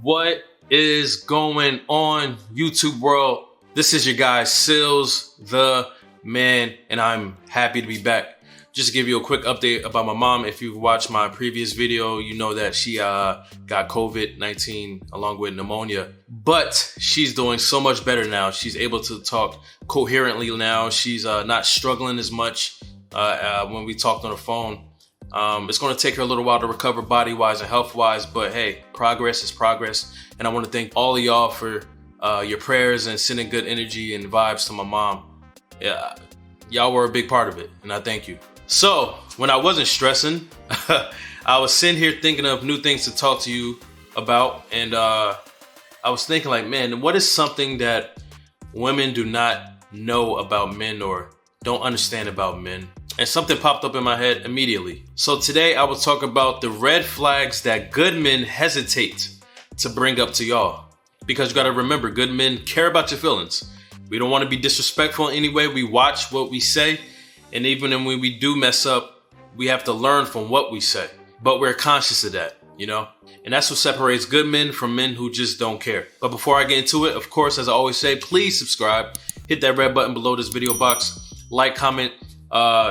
What is going on, YouTube world? This is your guy, Sealz, the man, and I'm happy to be back. Just to give you a quick update about my mom. If you've watched my previous video, you know that she got COVID-19 along with pneumonia, but she's doing so much better now. She's able to talk coherently now. She's not struggling as much when we talked on the phone. It's going to take her a little while to recover body-wise and health-wise, but hey, progress is progress. And I want to thank all of y'all for your prayers and sending good energy and vibes to my mom. Yeah, y'all were a big part of it, and I thank you. So, when I wasn't stressing, I was sitting here thinking of new things to talk to you about, and I was thinking like, man, what is something that women do not know about men or don't understand about men? And something popped up in my head immediately. So today I will talk about the red flags that good men hesitate to bring up to y'all. Because you gotta remember, good men care about your feelings. We don't wanna be disrespectful in any way. We watch what we say. And even when we do mess up, we have to learn from what we say. But we're conscious of that, you know? And that's what separates good men from men who just don't care. But before I get into it, of course, as I always say, please subscribe. Hit that red button below this video box. Like, comment,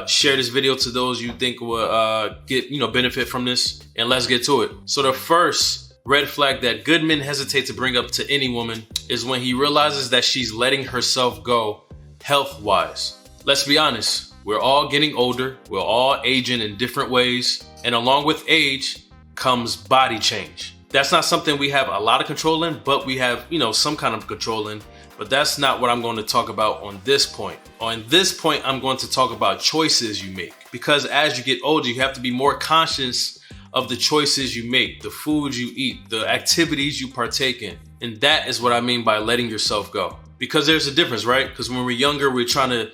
share this video to those you think will get, benefit from this. And let's get to it. So the first red flag that good men hesitate to bring up to any woman is when he realizes that she's letting herself go health-wise. Let's be honest. We're all getting older. We're all aging in different ways. And along with age comes body change. That's not something we have a lot of control in, but we have, some kind of control in. But that's not what I'm going to talk about on this point. On this point, I'm going to talk about choices you make. Because as you get older, you have to be more conscious of the choices you make, the food you eat, the activities you partake in. And that is what I mean by letting yourself go. Because there's a difference, right? Because when we're younger, we're trying to,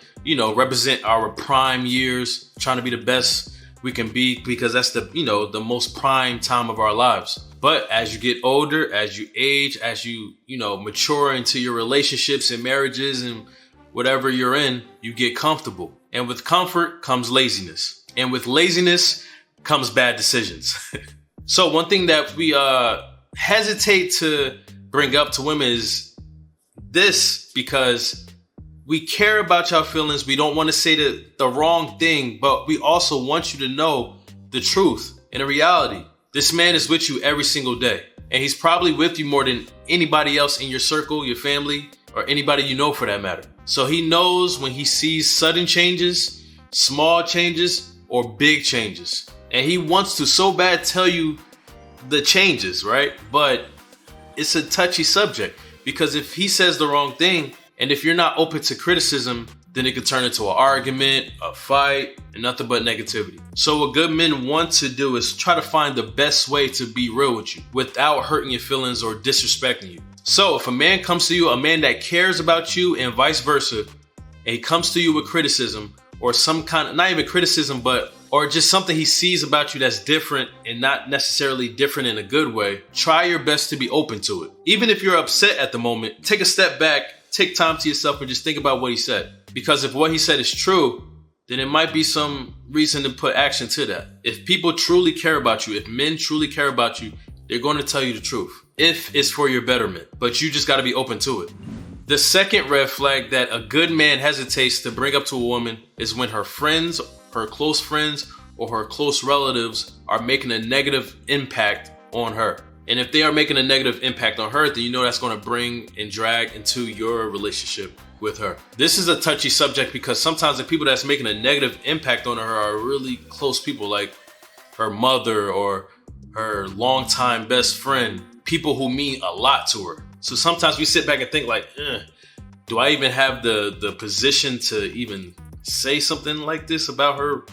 represent our prime years, trying to be the best we can be, because that's the most prime time of our lives. But as you get older, as you age, as you, mature into your relationships and marriages and whatever you're in, you get comfortable. And with comfort comes laziness. And with laziness comes bad decisions. So one thing that we hesitate to bring up to women is this, because we care about your feelings. We don't want to say the wrong thing, but we also want you to know the truth and the reality. This man is with you every single day, and he's probably with you more than anybody else in your circle, your family, or anybody you know for that matter. So he knows when he sees sudden changes, small changes, or big changes. And he wants to so bad tell you the changes, right? But it's a touchy subject, because if he says the wrong thing, and if you're not open to criticism, then it could turn into an argument, a fight, and nothing but negativity. So what good men want to do is try to find the best way to be real with you without hurting your feelings or disrespecting you. So if a man comes to you, a man that cares about you and vice versa, and he comes to you with criticism or some kind of, not even criticism, or just something he sees about you that's different and not necessarily different in a good way, try your best to be open to it. Even if you're upset at the moment, take a step back, take time to yourself and just think about what he said. Because if what he said is true, then it might be some reason to put action to that. If people truly care about you, if men truly care about you, they're going to tell you the truth. If it's for your betterment, but you just got to be open to it. The second red flag that a good man hesitates to bring up to a woman is when her friends, her close friends, or her close relatives are making a negative impact on her. And if they are making a negative impact on her, then you know that's going to bring and drag into your relationship with her. This is a touchy subject because sometimes the people that's making a negative impact on her are really close people, like her mother or her longtime best friend, people who mean a lot to her. So sometimes we sit back and think like, do I even have the position to even say something like this about her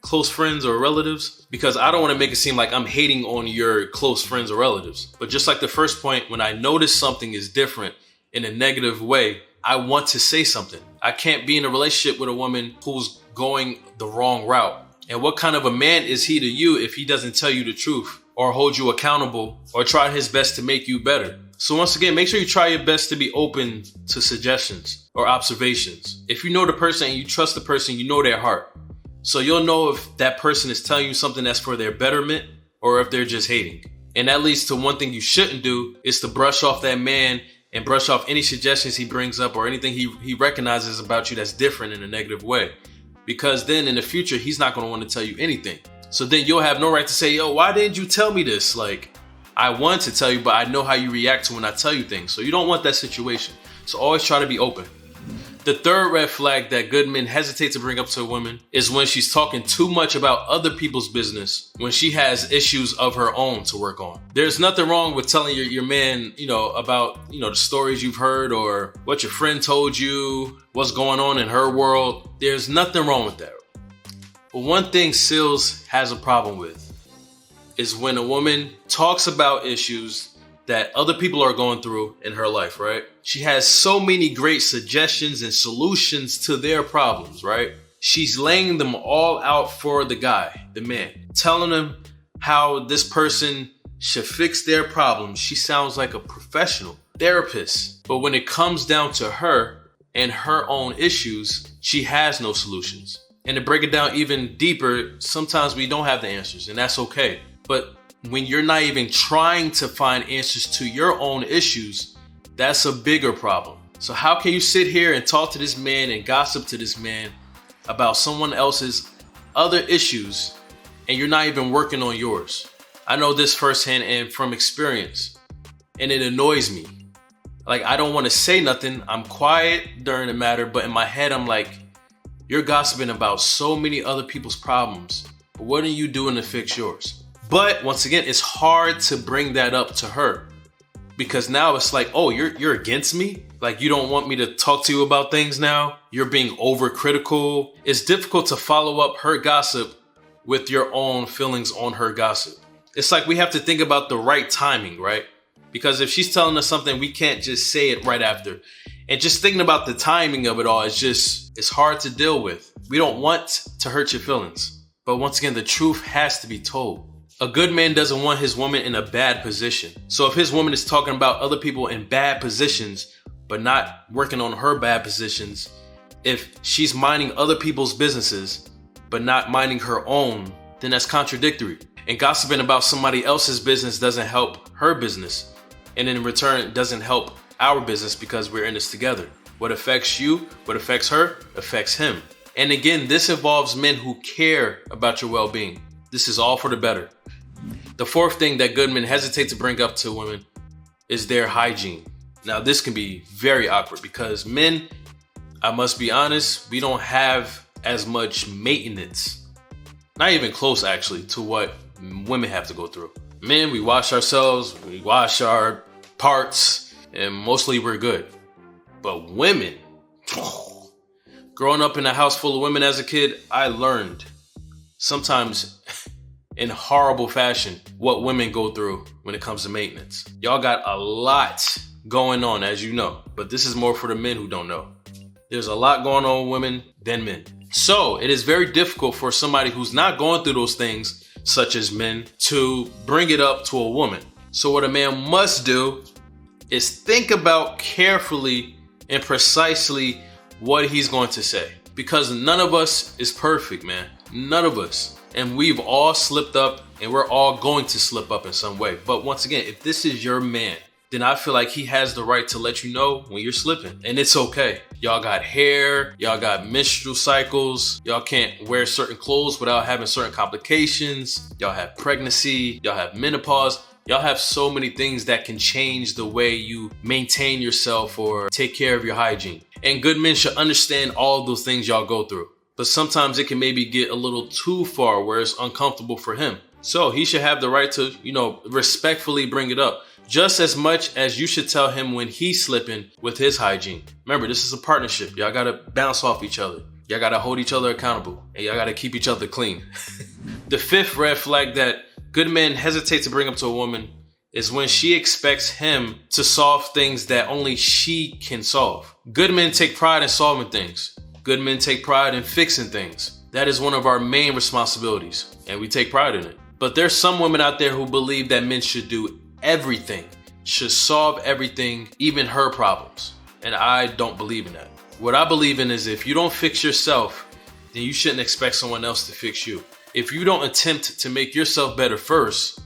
close friends or relatives? Because I don't want to make it seem like I'm hating on your close friends or relatives. But just like the first point, when I notice something is different in a negative way, I want to say something. I can't be in a relationship with a woman who's going the wrong route. And what kind of a man is he to you if he doesn't tell you the truth or hold you accountable or try his best to make you better? So once again, make sure you try your best to be open to suggestions or observations. If you know the person and you trust the person, you know their heart. So you'll know if that person is telling you something that's for their betterment or if they're just hating. And that leads to one thing you shouldn't do is to brush off that man and brush off any suggestions he brings up or anything he recognizes about you that's different in a negative way. Because then in the future, he's not going to want to tell you anything. So then you'll have no right to say, yo, why didn't you tell me this? Like, I want to tell you, but I know how you react to when I tell you things. So you don't want that situation. So always try to be open. The third red flag that good men hesitate to bring up to a woman is when she's talking too much about other people's business when she has issues of her own to work on. There's nothing wrong with telling your man, about, the stories you've heard or what your friend told you, what's going on in her world. There's nothing wrong with that. But one thing Sealz has a problem with is when a woman talks about issues that other people are going through in her life, right? She has so many great suggestions and solutions to their problems, right? She's laying them all out for the guy, the man, telling him how this person should fix their problems. She sounds like a professional therapist. But when it comes down to her and her own issues, she has no solutions. And to break it down even deeper, sometimes we don't have the answers, and that's okay. But when you're not even trying to find answers to your own issues, that's a bigger problem. So how can you sit here and talk to this man and gossip to this man about someone else's other issues and you're not even working on yours? I know this firsthand and from experience, and it annoys me. Like, I don't want to say nothing. I'm quiet during the matter, but in my head, I'm like, you're gossiping about so many other people's problems, but what are you doing to fix yours? But once again, it's hard to bring that up to her because now it's like, oh, you're against me? Like, you don't want me to talk to you about things now? You're being overcritical. It's difficult to follow up her gossip with your own feelings on her gossip. It's like we have to think about the right timing, right? Because if she's telling us something, we can't just say it right after. And just thinking about the timing of it all, it's hard to deal with. We don't want to hurt your feelings. But once again, the truth has to be told. A good man doesn't want his woman in a bad position. So if his woman is talking about other people in bad positions, but not working on her bad positions, if she's minding other people's businesses, but not minding her own, then that's contradictory. And gossiping about somebody else's business doesn't help her business. And in return, it doesn't help our business because we're in this together. What affects you, what affects her, affects him. And again, this involves men who care about your well-being. This is all for the better. The fourth thing that good men hesitate to bring up to women is their hygiene. Now, this can be very awkward because men, I must be honest, we don't have as much maintenance. Not even close, actually, to what women have to go through. Men, we wash ourselves, we wash our parts, and mostly we're good. But women, growing up in a house full of women as a kid, I learned sometimes in horrible fashion what women go through when it comes to maintenance. Y'all got a lot going on, as you know, but this is more for the men who don't know. There's a lot going on with women than men. So it is very difficult for somebody who's not going through those things, such as men, to bring it up to a woman. So what a man must do is think about carefully and precisely what he's going to say. Because none of us is perfect, man. None of us. And we've all slipped up and we're all going to slip up in some way. But once again, if this is your man, then I feel like he has the right to let you know when you're slipping. And it's okay. Y'all got hair, y'all got menstrual cycles, y'all can't wear certain clothes without having certain complications, y'all have pregnancy, y'all have menopause. Y'all have so many things that can change the way you maintain yourself or take care of your hygiene. And good men should understand all of those things y'all go through. But sometimes it can maybe get a little too far where it's uncomfortable for him. So he should have the right to, respectfully bring it up. Just as much as you should tell him when he's slipping with his hygiene. Remember, this is a partnership. Y'all gotta bounce off each other. Y'all gotta hold each other accountable. And y'all gotta keep each other clean. The fifth red flag that good men hesitate to bring up to a woman is when she expects him to solve things that only she can solve. Good men take pride in solving things. Good men take pride in fixing things. That is one of our main responsibilities, and we take pride in it. But there's some women out there who believe that men should do everything, should solve everything, even her problems. And I don't believe in that. What I believe in is if you don't fix yourself, then you shouldn't expect someone else to fix you. If you don't attempt to make yourself better first,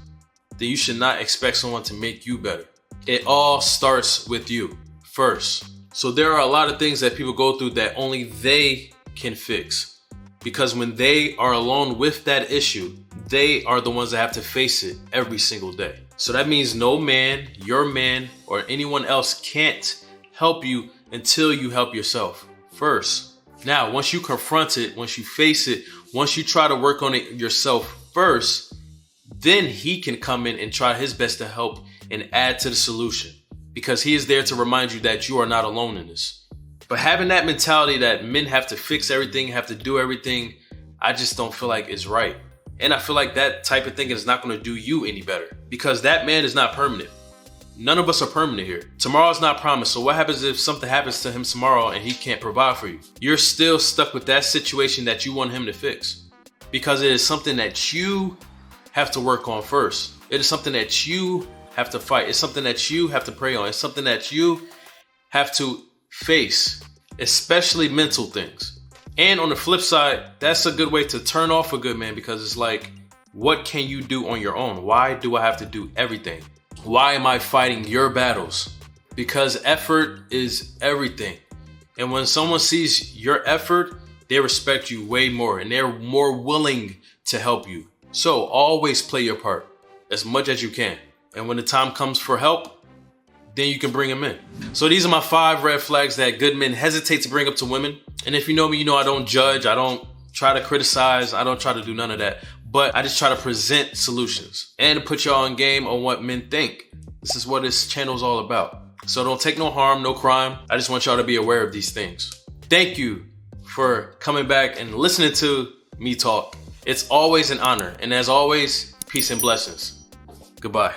then you should not expect someone to make you better. It all starts with you first. So there are a lot of things that people go through that only they can fix. Because when they are alone with that issue, they are the ones that have to face it every single day. So that means no man, your man, or anyone else can't help you until you help yourself first. Now, once you confront it, once you face it, once you try to work on it yourself first, then he can come in and try his best to help and add to the solution, because he is there to remind you that you are not alone in this. But having that mentality that men have to fix everything, have to do everything, I just don't feel like it's right. And I feel like that type of thinking is not going to do you any better, because that man is not permanent. None of us are permanent here. Tomorrow's not promised. So what happens if something happens to him tomorrow and he can't provide for you? You're still stuck with that situation that you want him to fix, because it is something that you have to work on first. It is something that you have to fight. It's something that you have to pray on. It's something that you have to face, especially mental things. And on the flip side, that's a good way to turn off a good man, because it's like, what can you do on your own? Why do I have to do everything? Why am I fighting your battles? Because effort is everything. And when someone sees your effort, they respect you way more and they're more willing to help you. So always play your part as much as you can. And when the time comes for help, then you can bring them in. So these are my 5 red flags that good men hesitate to bring up to women. And if you know me, you know I don't judge. I don't try to criticize. I don't try to do none of that. But I just try to present solutions and put y'all on game on what men think. This is what this channel is all about. So don't take no harm, no crime. I just want y'all to be aware of these things. Thank you for coming back and listening to me talk. It's always an honor. And as always, peace and blessings. Goodbye.